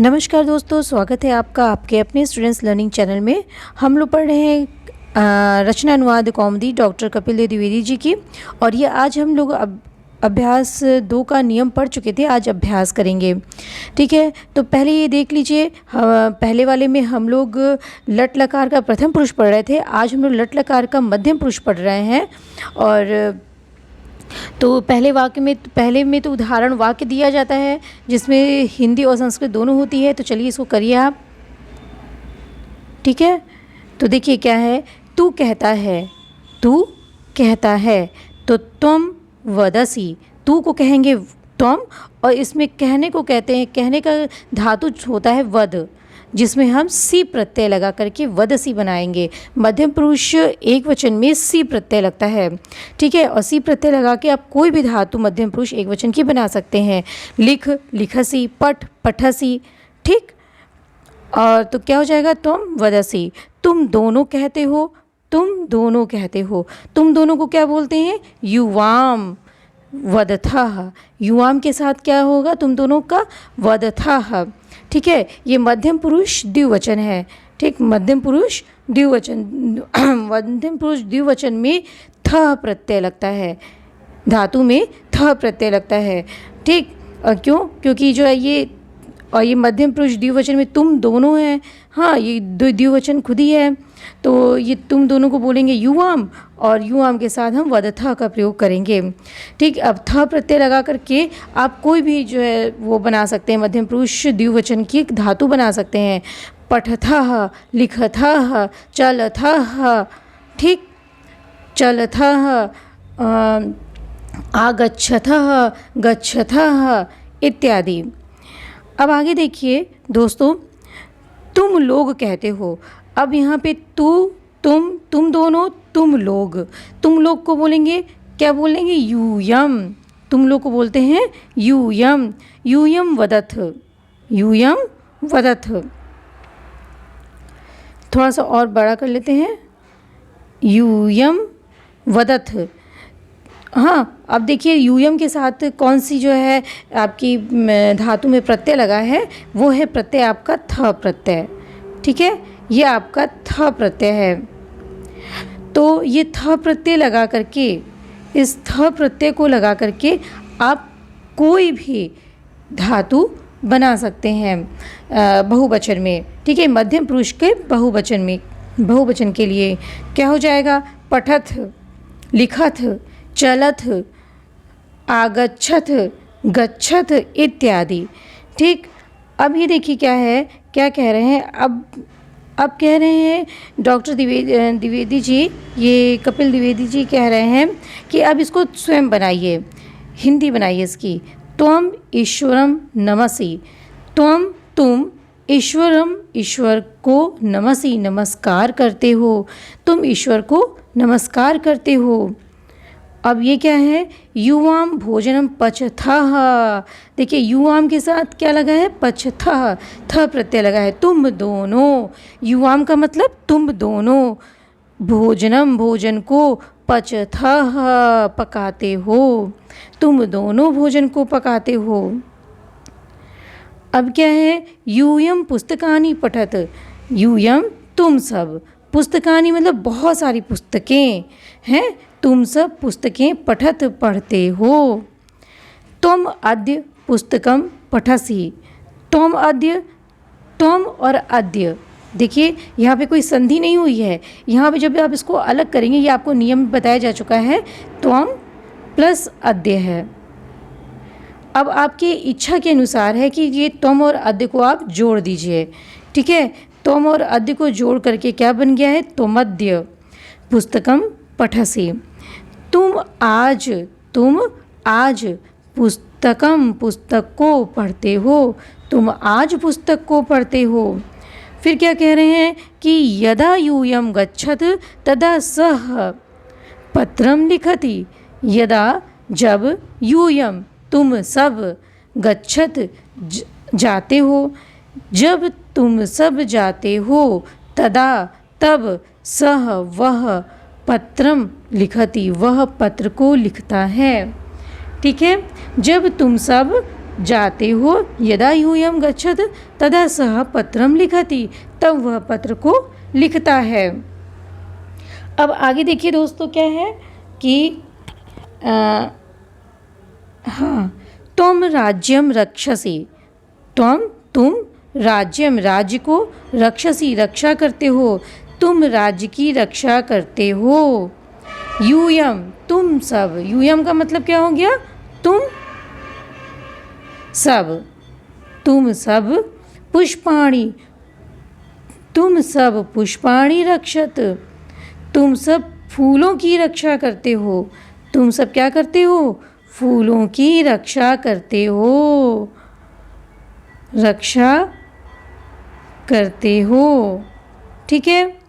नमस्कार दोस्तों, स्वागत है आपका आपके अपने स्टूडेंट्स लर्निंग चैनल में। हम लोग पढ़ रहे हैं रचना अनुवाद कौमुदी डॉक्टर कपिल देव द्विवेदी जी की। और ये आज हम लोग अभ्यास 2 का नियम पढ़ चुके थे, आज अभ्यास करेंगे। ठीक है, तो पहले ये देख लीजिए, पहले वाले में हम लोग लट लकार का प्रथम पुरुष पढ़ रहे थे, आज हम लोग लट लकार का मध्यम पुरुष पढ़ रहे हैं। और तो पहले में तो उदाहरण वाक्य दिया जाता है जिसमें हिंदी और संस्कृत दोनों होती है। तो चलिए इसको करिए आप। ठीक है, तो देखिए क्या है, तू कहता है तो तुम वदसी, तू को कहेंगे तुम, और इसमें कहने को कहते हैं, कहने का धातु होता है वद, जिसमें हम सी प्रत्यय लगा करके वदसी बनाएंगे। मध्यम पुरुष एक वचन में सी प्रत्यय लगता है। ठीक है, और सी प्रत्यय लगा के आप कोई भी धातु मध्यम पुरुष एक वचन की बना सकते हैं। लिख लिखसी, पठ पठसी। ठीक, और तो क्या हो जाएगा, तुम वदसी, तुम दोनों कहते हो, तुम दोनों कहते हो। तुम दोनों को क्या बोलते हैं, युवाम वदथः। युवाम के साथ क्या होगा, तुम दोनों का वदथः। ठीक है, ये मध्यम पुरुष द्विवचन है। ठीक, मध्यम पुरुष द्विवचन मध्यम पुरुष द्विवचन में थ प्रत्यय लगता है, धातु में थ प्रत्यय लगता है। ठीक, क्यों, क्योंकि जो है ये मध्यम पुरुष द्विवचन में तुम दोनों हैं। हाँ, ये द्विवचन खुद ही है, तो ये तुम दोनों को बोलेंगे युवाम, और युवाम के साथ हम वदथा का प्रयोग करेंगे। ठीक, अब थ प्रत्यय लगा करके आप कोई भी जो है वो बना सकते हैं, मध्यम पुरुष द्विवचन की धातु बना सकते हैं। पठथः, लिखथः, चलथः। ठीक, चलथः, आगच्छथः, गच्छथः इत्यादि। अब आगे देखिए दोस्तों, तुम लोग कहते हो। अब यहाँ पे तुम दोनों, तुम लोग को बोलेंगे, क्या बोलेंगे, यूयम। तुम लोग को बोलते हैं यूयम, यूयम वदथ, यूयम वदथ। थोड़ा सा और बड़ा कर लेते हैं, यूयम वदथ। हाँ, अब देखिए यूयम के साथ कौन सी जो है आपकी धातु में प्रत्यय लगा है, वो है प्रत्यय आपका थ प्रत्यय। ठीक है, ये आपका थ प्रत्यय है। तो ये थ प्रत्यय लगा करके, इस थ प्रत्यय को लगा करके आप कोई भी धातु बना सकते हैं बहुवचन में। ठीक है, मध्यम पुरुष के बहुवचन में, बहुवचन के लिए क्या हो जाएगा, पठथ, लिखथ, चलथ, आगच्छथ, गच्छथ इत्यादि। ठीक, अब ये देखिए क्या है, क्या कह रहे हैं, अब कह रहे हैं डॉक्टर द्विवेदी जी, ये कपिल द्विवेदी जी कह रहे हैं कि अब इसको स्वयं बनाइए, हिंदी बनाइए इसकी। त्वम ईश्वरम नमसि, तुम ईश्वरम, ईश्वर को, नमसि नमस्कार करते हो, तुम ईश्वर को नमस्कार करते हो। अब ये क्या है, युवाम भोजनम पचथः। देखिए युवाम के साथ क्या लगा है, पचथः, थ प्रत्यय लगा है। तुम दोनों, युवाम का मतलब तुम दोनों, भोजनम भोजन को, पचथः पकाते हो, तुम दोनों भोजन को पकाते हो। अब क्या है, यूयम पुस्तकानि पठत, यूयम तुम सब, पुस्तकानि मतलब बहुत सारी पुस्तकें हैं, तुम सब पुस्तकें पठत पढ़ते हो। तुम अद्य पुस्तकम पठसी, तुम अद्य, तुम और अद्य, देखिए यहाँ पे कोई संधि नहीं हुई है। यहाँ पे जब आप इसको अलग करेंगे, ये आपको नियम बताया जा चुका है, तुम प्लस अद्य है। अब आपकी इच्छा के अनुसार है कि ये तुम और अद्य को आप जोड़ दीजिए। ठीक है, तुम और अद्य को जोड़ करके क्या बन गया है, तुमद्य पुस्तकम पठसी। तुम आज पुस्तकम, पुस्तक को पढ़ते हो, तुम आज पुस्तक को पढ़ते हो। फिर क्या कह रहे हैं कि यदा यूयम गच्छत तदा सह पत्रम लिखति, यदा जब, यूयम तुम सब, गच्छत जाते हो, जब तुम सब जाते हो, तदा तब, सह वह, पत्रम लिखति वह पत्र को लिखता है। ठीक है, जब तुम सब जाते हो यदा यूयम गच्छत तदा सह पत्रम लिखति, तब वह पत्र को लिखता है। अब आगे देखिए दोस्तों क्या है कि हाँ, तुम राज्यम रक्षसी, तुम राज्यम राज्य को, रक्षसी रक्षा करते हो, तुम राज्य की रक्षा करते हो। यूयम तुम सब, यूयम का मतलब क्या हो गया, तुम सब, तुम सब पुष्पाणि, तुम सब पुष्पाणि रक्षत, तुम सब फूलों की रक्षा करते हो, तुम सब क्या करते हो, फूलों की रक्षा करते हो, रक्षा करते हो। ठीक है,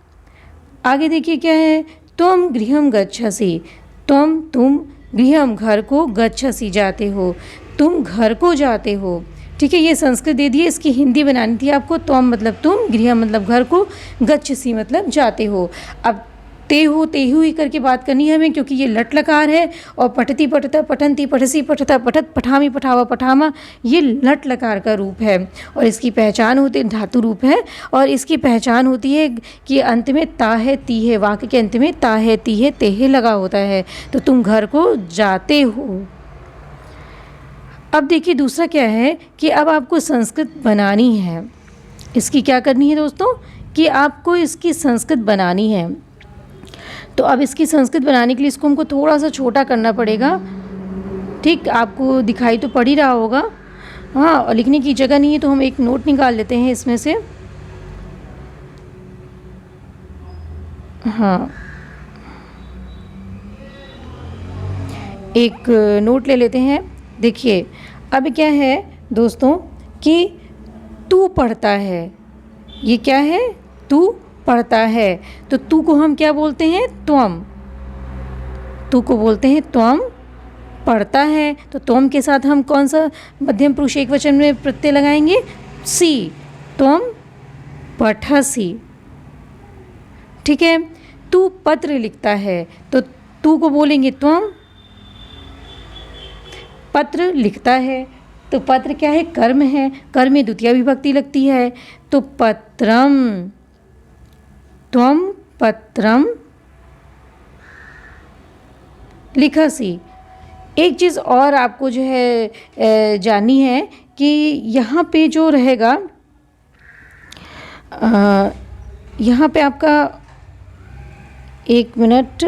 आगे देखिए क्या है, तुम गृहम गच्छसि, तुम गृहम घर को, गच्छसि जाते हो, तुम घर को जाते हो। ठीक है, ये संस्कृत दे दिए, इसकी हिंदी बनानी थी आपको। तुम मतलब तुम, गृह मतलब घर को, गच्छसि मतलब जाते हो। अब ते हो तेहु ही करके बात करनी है हमें, क्योंकि ये लट लकार है और पठती पठता पठंती पठसी पठता पठत पठामी पठावा पठामा, ये लट लकार का रूप है और इसकी पहचान होती, धातु रूप है और इसकी पहचान होती है कि अंत में ता है ती है, वाक्य के अंत में ता है ती है ते है लगा होता है। तो तुम घर को जाते हो। अब देखिए दूसरा क्या है कि अब आपको संस्कृत बनानी है। इसकी क्या करनी है दोस्तों कि आपको इसकी संस्कृत बनानी है। तो अब इसकी संस्कृत बनाने के लिए इसको हमको थोड़ा सा छोटा करना पड़ेगा। ठीक, आपको दिखाई तो पड़ ही रहा होगा। हाँ, और लिखने की जगह नहीं है तो हम एक नोट निकाल लेते हैं इसमें से। हाँ, एक नोट ले लेते हैं। देखिए अब क्या है दोस्तों कि तू पढ़ता है, ये क्या है, तू पढ़ता है। तो तू को हम क्या बोलते हैं, त्वम, तू को बोलते हैं त्वम। पढ़ता है तो त्वम के साथ हम कौन सा मध्यम पुरुष एक वचन में प्रत्यय लगाएंगे, सी, त्वम पठसी। ठीक है, तू पत्र लिखता है तो तू को बोलेंगे त्वम। पत्र लिखता है तो पत्र क्या है, कर्म है, कर्म में द्वितीय विभक्ति लगती है तो पत्रम, त्वम पत्रम लिखसी। एक चीज़ और आपको जो है जाननी है कि यहाँ पे जो रहेगा, यहाँ पे आपका, एक मिनट,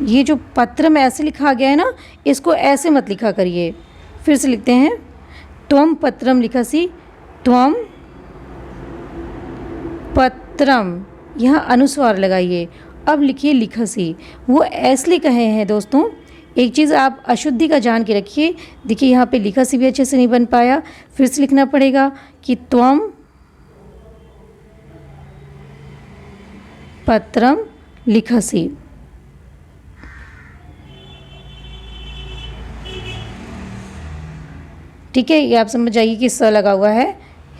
ये जो पत्र में ऐसे लिखा गया है ना, इसको ऐसे मत लिखा करिए। फिर से लिखते हैं, त्वम पत्रम लिखसी, त्वम पत्रम, यहाँ अनुस्वार लगाइए। अब लिखिए लिखसी। वो ऐसे कहे हैं दोस्तों। एक चीज़ आप अशुद्धि का जान के रखिए। देखिए यहाँ पे लिखसी भी अच्छे से नहीं बन पाया, फिर से लिखना पड़ेगा कि त्वम पत्रम लिखसी। ठीक है, ये आप समझ जाइए कि स लगा हुआ है।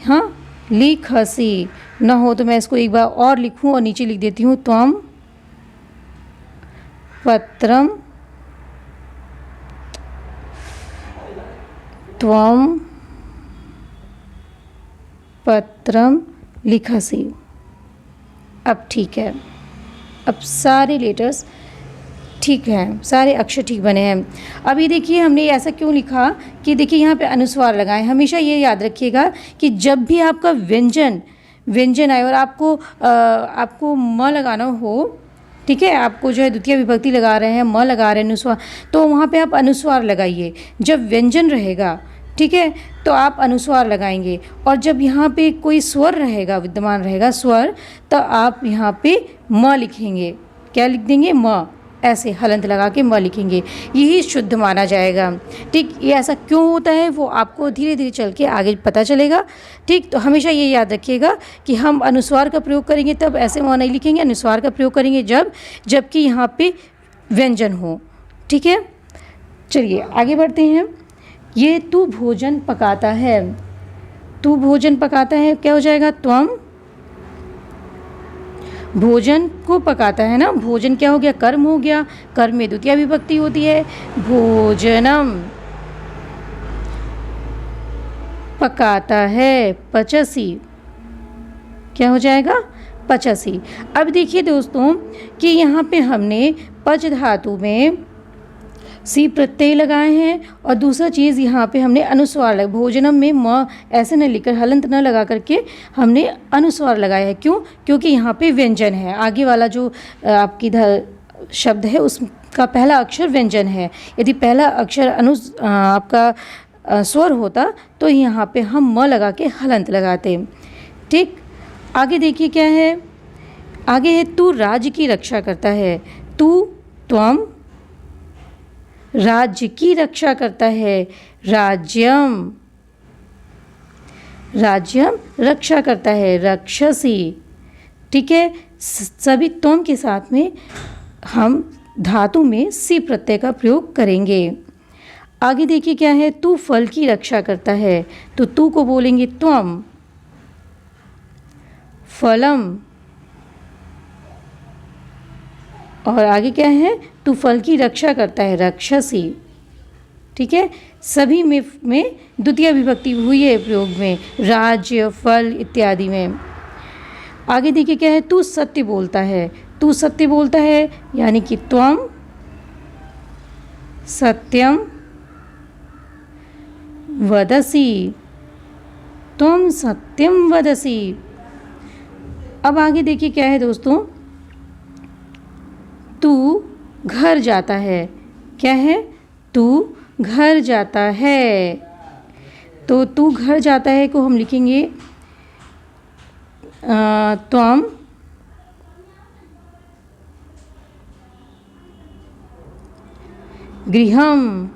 हाँ, लिखसी ना हो तो मैं इसको एक बार और लिखूं और नीचे लिख देती हूँ, त्वम पत्रम, त्वम पत्रम लिखसी। अब ठीक है, अब सारे लेटर्स ठीक है, सारे अक्षर ठीक बने हैं। अब ये देखिए हमने ऐसा क्यों लिखा कि देखिए यहाँ पे अनुस्वार लगाएं। हमेशा ये याद रखिएगा कि जब भी आपका व्यंजन आए और आपको म लगाना हो, ठीक है, आपको जो है द्वितीय विभक्ति लगा रहे हैं, म लगा रहे हैं, अनुस्वार, तो वहाँ पे आप अनुस्वार लगाइए। जब व्यंजन रहेगा, ठीक है, तो आप अनुस्वार लगाएंगे और जब यहाँ पे कोई स्वर रहेगा, विद्यमान रहेगा स्वर, तो आप यहाँ पे म लिखेंगे। क्या लिख देंगे, म, ऐसे हलंत लगा के म लिखेंगे, यही शुद्ध माना जाएगा। ठीक, ये ऐसा क्यों होता है वो आपको धीरे धीरे चल के आगे पता चलेगा। ठीक, तो हमेशा ये याद रखिएगा कि हम अनुस्वार का प्रयोग करेंगे तब ऐसे म नहीं लिखेंगे, अनुस्वार का प्रयोग करेंगे जबकि यहाँ पे व्यंजन हो। ठीक है, चलिए आगे बढ़ते हैं। ये तू भोजन पकाता है, तू भोजन पकाता है क्या हो जाएगा, त्वम भोजन को पकाता है ना। भोजन क्या हो गया, कर्म हो गया, कर्म में द्वितीय विभक्ति होती है, भोजनम। पकाता है, पचसी। क्या हो जाएगा? पचसी। अब देखिए दोस्तों कि यहाँ पे हमने पच धातु में सी प्रत्यय लगाए हैं और दूसरा चीज़ यहाँ पे हमने अनुस्वार लगा, भोजनम में म ऐसे न लिखकर हलंत न लगा करके हमने अनुस्वार लगाया है। क्यों? क्योंकि यहाँ पे व्यंजन है, आगे वाला जो आपकी शब्द है उसका पहला अक्षर व्यंजन है। यदि पहला अक्षर आपका स्वर होता तो यहाँ पे हम म लगा के हलंत लगाते। ठीक, आगे देखिए क्या है, आगे है तू राज्य की रक्षा करता है। तू, त्वम राज्य की रक्षा करता है, राज्यम। राज्यम रक्षा करता है, रक्षसी। ठीक है, सभी त्वम के साथ में हम धातु में सी प्रत्यय का प्रयोग करेंगे। आगे देखिए क्या है, तू फल की रक्षा करता है, तो तू को बोलेंगे त्वम, फलम। और आगे क्या है, तू फल की रक्षा करता है, रक्षसी। ठीक है, सभी में द्वितीय विभक्ति हुई है प्रयोग में, राज्य, फल इत्यादि में। आगे देखिए क्या है, तू सत्य बोलता है। तू सत्य बोलता है यानी कि त्वम सत्यम वदसी, त्वम सत्यम वदसी। अब आगे देखिए क्या है दोस्तों, तू घर जाता है। क्या है? तू घर जाता है। तो तू घर जाता है को हम लिखेंगे त्वम गृहम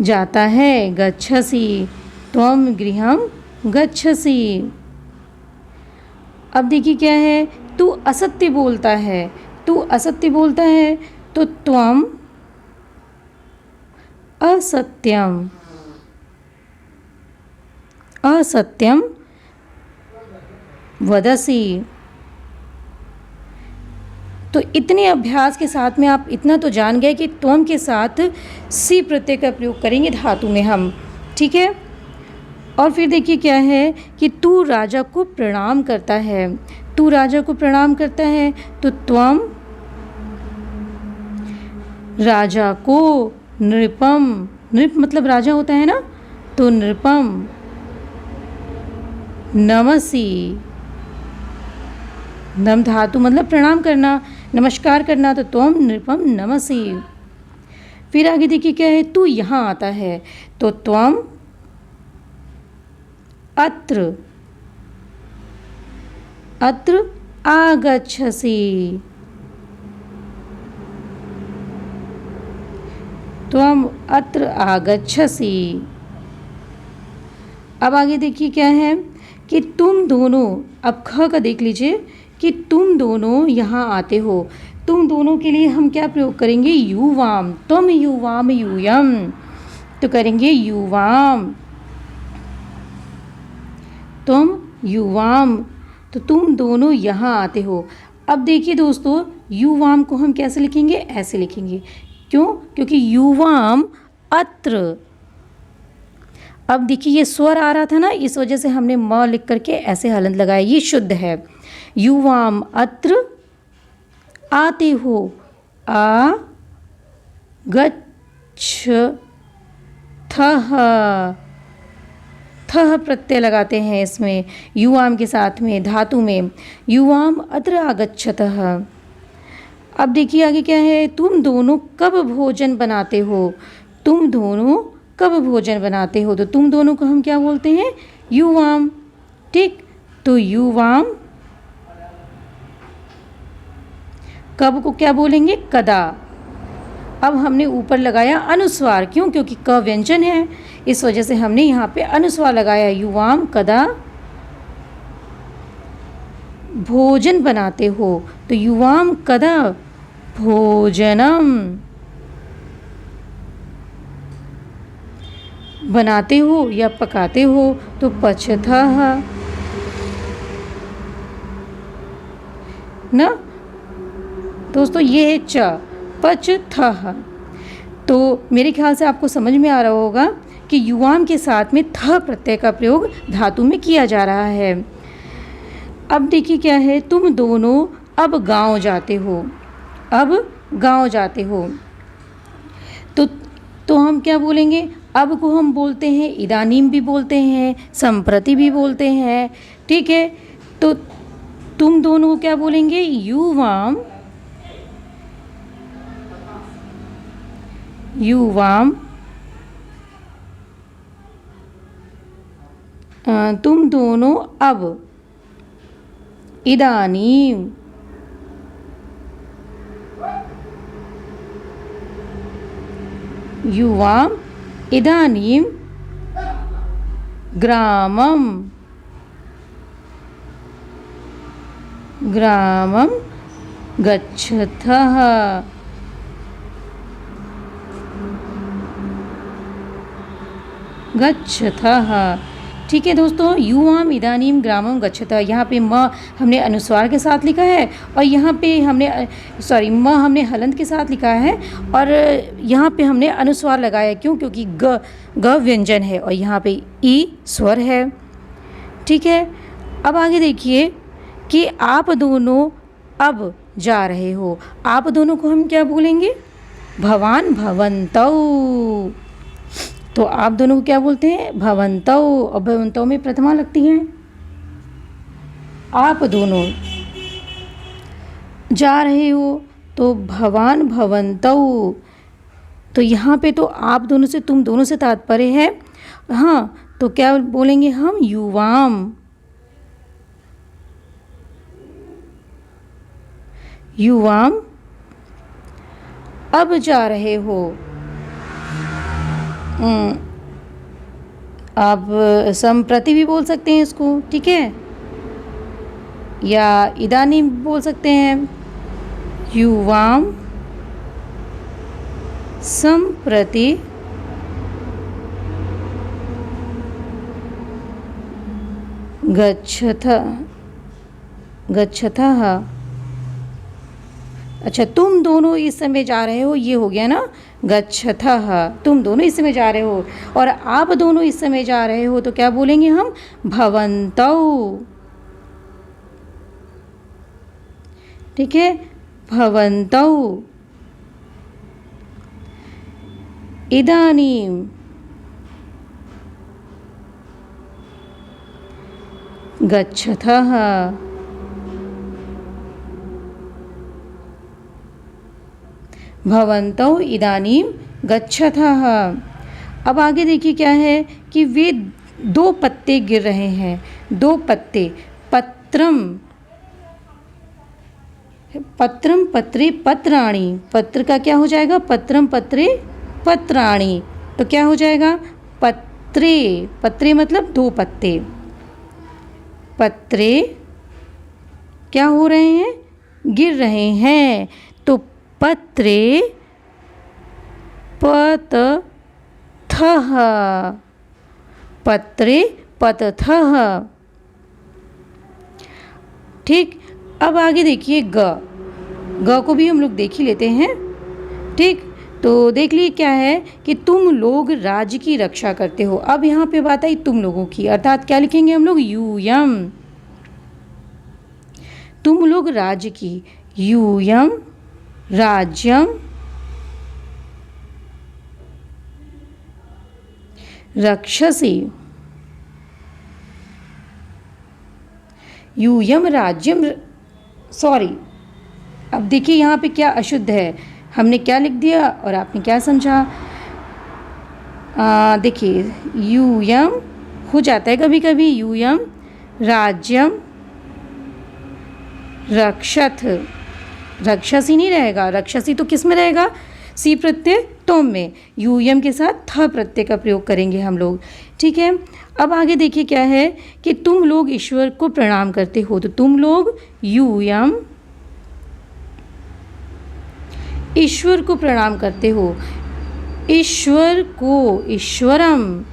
जाता है, गच्छसि, त्वम गृहम गच्छसि। अब देखिए क्या है, तू असत्य बोलता है। तू असत्य बोलता है तो त्वम असत्यम, असत्यम वदसी। तो इतने अभ्यास के साथ में आप इतना तो जान गए कि त्वम के साथ सी प्रत्यय का प्रयोग करेंगे धातु में हम। ठीक है, और फिर देखिए क्या है कि तू राजा को प्रणाम करता है। तू राजा को प्रणाम करता है तो त्वम राजा को नृपम, नृप मतलब राजा होता है ना, तो नृपम नमसी। नम धातु मतलब प्रणाम करना, नमस्कार करना, तो त्वम नृपम नमसी। फिर आगे देखिए क्या है, तू यहाँ आता है तो त्वम अत्र, अत्र आगच्छसि, त्वम अत्र आगच्छसि। अब आगे देखिए क्या है कि तुम दोनों, अब ख का देख लीजिए कि तुम दोनों यहाँ आते हो। तुम दोनों के लिए हम क्या प्रयोग करेंगे, युवाम। तुम युवाम यूयम, तो करेंगे युवाम, तुम युवाम, तो तुम दोनों यहाँ आते हो। अब देखिए दोस्तों, युवाम को हम कैसे लिखेंगे, ऐसे लिखेंगे। क्यों? क्योंकि युवाम अत्र। अब देखिए ये स्वर आ रहा था ना, इस वजह से हमने म लिख करके ऐसे हलंत लगाया, ये शुद्ध है। युवाम अत्र आते हो, आ गच्छ थह, थह प्रत्यय लगाते हैं इसमें युवाम के साथ में धातु में, युवाम अत्र आगच्छतः। अब देखिए आगे क्या है, तुम दोनों कब भोजन बनाते हो। तुम दोनों कब भोजन बनाते हो, तो तुम दोनों को हम क्या बोलते हैं, युवाम। ठीक, तो युवाम, कब को क्या बोलेंगे, कदा। अब हमने ऊपर लगाया अनुस्वार, क्यों? क्योंकि क व्यंजन है, इस वजह से हमने यहाँ पे अनुस्वार लगाया, युवाम कदा भोजन बनाते हो, तो युवाम कदा भोजनम बनाते हो या पकाते हो, तो पचथः ना दोस्तों, ये है च, पचथः। तो मेरे ख्याल से आपको समझ में आ रहा होगा कि युवाम के साथ में थ प्रत्यय का प्रयोग धातु में किया जा रहा है। अब देखिए क्या है, तुम दोनों अब गांव जाते हो। अब गांव जाते हो तो हम क्या बोलेंगे, अब को हम बोलते हैं इदानीम भी बोलते हैं, संप्रति भी बोलते हैं, ठीक है। तो तुम दोनों को क्या बोलेंगे, युवाम, युवाम। तुम दोनों अब, इदानीम, युवाम इदानीम ग्रामम, ग्रामम गच्छथः, गच्छथः। ठीक है दोस्तों, युवाम इदानीम ग्रामम गच्छथः, यहाँ पे म हमने अनुस्वार के साथ लिखा है और यहाँ पे हमने म हमने हलंत के साथ लिखा है और यहाँ पे हमने अनुस्वार लगाया। क्यों? क्योंकि ग व्यंजन है और यहाँ पे ई स्वर है। ठीक है, अब आगे देखिए कि आप दोनों अब जा रहे हो। आप दोनों को हम क्या बोलेंगे, भवान भवन्तौ। तो आप दोनों को क्या बोलते हैं, भवन्तौ। और भवन्तौ में प्रथमा लगती है। आप दोनों जा रहे हो तो भवान भवन्तौ। तो यहाँ पे तो आप दोनों से, तुम दोनों से तात्पर्य है। हाँ, तो क्या बोलेंगे हम, युवाम, युवाम अब जा रहे हो। आप संप्रति भी बोल सकते हैं इसको, ठीक है, या इदानीम बोल सकते हैं। युवाम संप्रति गच्छथः। अच्छा, तुम दोनों इस समय जा रहे हो, ये हो गया ना, गच्छथः। तुम दोनों इस समय जा रहे हो और आप दोनों इस समय जा रहे हो तो क्या बोलेंगे हम, भवन्तौ। ठीक है, भवन्तौ इदानीम गच्छथः। भवन्तौ इदानीम गच्छथः। अब आगे देखिए क्या है कि वे दो पत्ते गिर रहे हैं। दो पत्ते, पत्रम, पत्रम पत्रे पत्राणि। पत्र का क्या हो जाएगा, पत्रम पत्रे पत्राणि। तो क्या हो जाएगा, पत्रे, पत्रे मतलब दो पत्ते। पत्रे क्या हो रहे हैं, गिर रहे हैं। तो पत्रे पतथः, पत्रे पतथः। ठीक, अब आगे देखिए ग को भी हम लोग देख ही लेते हैं। ठीक, तो देख लीजिए क्या है कि तुम लोग राज्य की रक्षा करते हो। अब यहाँ पे बात आई तुम लोगों की, अर्थात क्या लिखेंगे हम लोग, यूयम। तुम लोग राज्य की, यूयम राज्यम रक्षसि। यूयम राज्यम, सॉरी, अब देखिए यहाँ पे क्या अशुद्ध है, हमने क्या लिख दिया और आपने क्या समझा। देखिए यूयम हो जाता है कभी कभी, यूयम राज्यम रक्षथ। रक्षसी नहीं रहेगा, रक्षसी तो किस में रहेगा, सी प्रत्यय तोम में। यूयम के साथ थ प्रत्यय का प्रयोग करेंगे हम लोग। ठीक है, अब आगे देखिए क्या है कि तुम लोग ईश्वर को प्रणाम करते हो। तो तुम लोग यूयम ईश्वर को प्रणाम करते हो। ईश्वर को, ईश्वरम,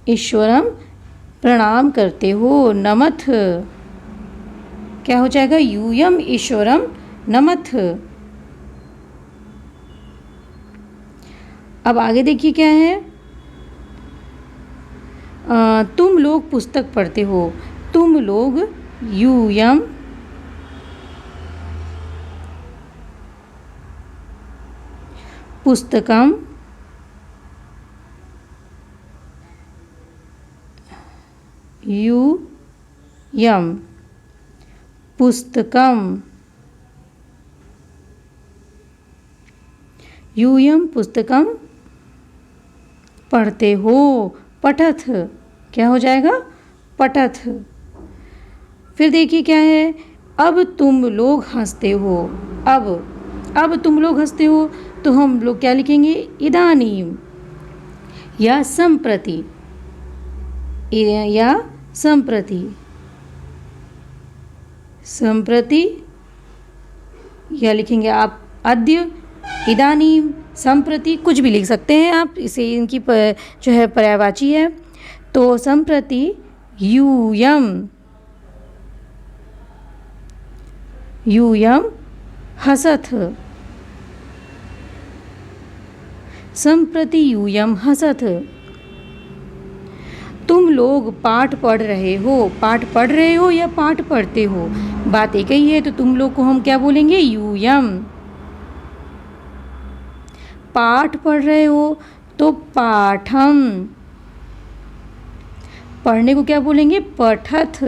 ईश्वरम प्रणाम करते हो। नमथ, क्या हो जाएगा? यूयम ईश्वरम नमथ। अब आगे देखिए क्या है। तुम लोग पुस्तक पढ़ते हो। तुम लोग यूयम पुस्तकम यूयम पुस्तकम यूयम पुस्तकम पढ़ते हो। पठथ क्या हो जाएगा? पठथ। फिर देखिए क्या है। अब तुम लोग हंसते हो। अब तुम लोग हंसते हो तो हम लोग क्या लिखेंगे? इदानीम या संप्रति, या संप्रति, संप्रति, या लिखेंगे आप अद्य, इदानीम, संप्रति, कुछ भी लिख सकते हैं आप। इसे इनकी जो है पर्यायवाची है। तो संप्रति यूयम हसथ। संप्रति यूयम हसथ। तुम लोग पाठ पढ़ रहे हो। पाठ पढ़ रहे हो या पाठ पढ़ते हो, बात एक ही है। तो तुम लोग को हम क्या बोलेंगे? यूयम। पाठ पढ़ रहे हो तो पाठम। पढ़ने को क्या बोलेंगे? पठथ।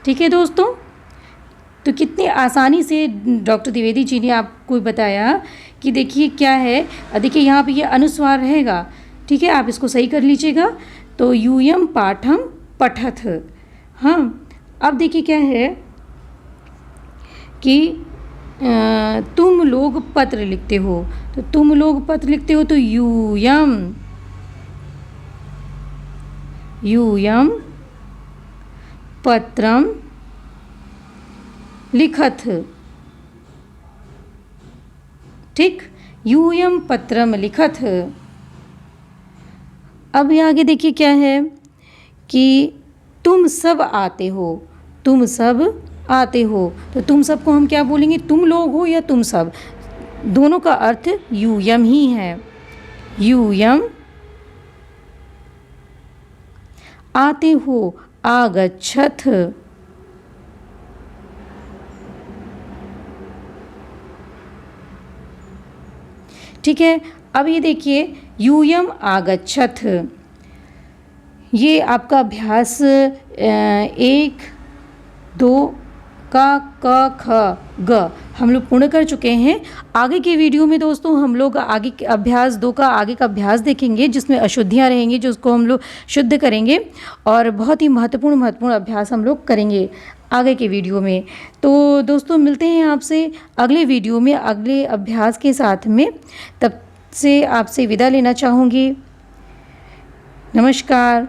ठीक है दोस्तों, तो कितनी आसानी से डॉक्टर द्विवेदी जी ने आपको बताया कि देखिए क्या है। देखिए यहाँ पे ये अनुस्वार रहेगा, ठीक है, आप इसको सही कर लीजिएगा। तो यूयम पाठम पठथ। हाँ, अब देखिए क्या है कि तुम लोग पत्र लिखते हो। तो तुम लोग पत्र लिखते हो तो यूयम पत्रम लिखथ। ठीक, यूयम पत्रम लिखथ। अब यहाँ आगे देखिए क्या है कि तुम सब आते हो। तुम सब आते हो तो तुम सब को हम क्या बोलेंगे? तुम लोग हो या तुम सब, दोनों का अर्थ यूयम ही है। यूयम आते हो, आगच्छथ। ठीक है, अब ये देखिए यूयम आगच्छथ। ये आपका अभ्यास 1, 2 का क ख ग हम लोग पूर्ण कर चुके हैं। आगे के वीडियो में दोस्तों हम लोग आगे के अभ्यास 2 का आगे का अभ्यास देखेंगे, जिसमें अशुद्धियाँ रहेंगी, जो उसको हम लोग शुद्ध करेंगे और बहुत ही महत्वपूर्ण अभ्यास हम लोग करेंगे आगे के वीडियो में। तो दोस्तों मिलते हैं आपसे अगले वीडियो में अगले अभ्यास के साथ में। तब से आपसे विदा लेना चाहूँगी। नमस्कार।